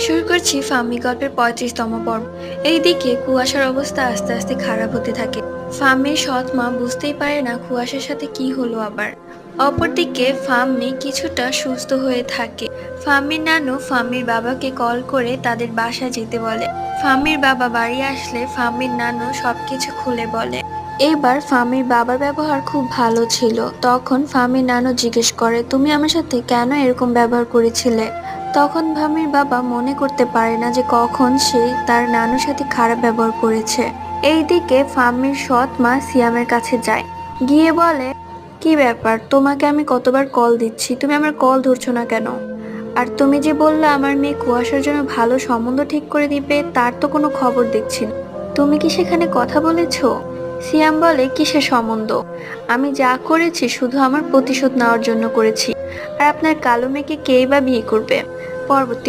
শুরু করছি ফাম্মি গল্পের ৩৫তম পর্ব। এইদিকে কুয়াশার অবস্থা আস্তে আস্তে খারাপ হতে থাকে। ফাম্মির সৎ মা বুঝতেই পারে না কুয়াশার সাথে কি হলো আবার। অপরদিকে ফাম্মি কিছুটা সুস্থ হয়ে থাকে। ফাম্মির নানু ফাম্মির বাবাকে কল করে তাদের বাসায় যেতে বলে। ফাম্মির বাবা বাড়ি আসলে ফাম্মির নানু সবকিছু খুলে বলে। এবার ফাম্মির বাবার ব্যবহার খুব ভালো ছিল। তখন ফাম্মির নানু জিজ্ঞেস করে, তুমি আমার সাথে কেন এরকম ব্যবহার করেছিলে? তখন ফাম্মির বাবা মনে করতে পারে না যে কখন সে তার নানুর সাথে খারাপ ব্যবহার করেছে। এইদিকে ফাম্মির সৎ মা সিয়ামের কাছে যায়, গিয়ে বলে, কি ব্যাপার, তোমাকে আমি কতবার কল দিচ্ছি, তুমি আমার কল ধরছো না কেন? আর তুমি যে বললে আমার মেয়ে কুয়াশার জন্য ভালো সম্বন্ধ ঠিক করে দিবে, তার তো কোনো খবর দেখছি না। তুমি কি সেখানে কথা বলেছো? সিয়াম বলে, কিসের সম্বন্ধ? আমি যা করেছি শুধু আমার প্রতিশোধ নেওয়ার জন্য করেছি। আর আপনার কালো মেয়েকে কেই বা বিয়ে করবে? পরবর্তী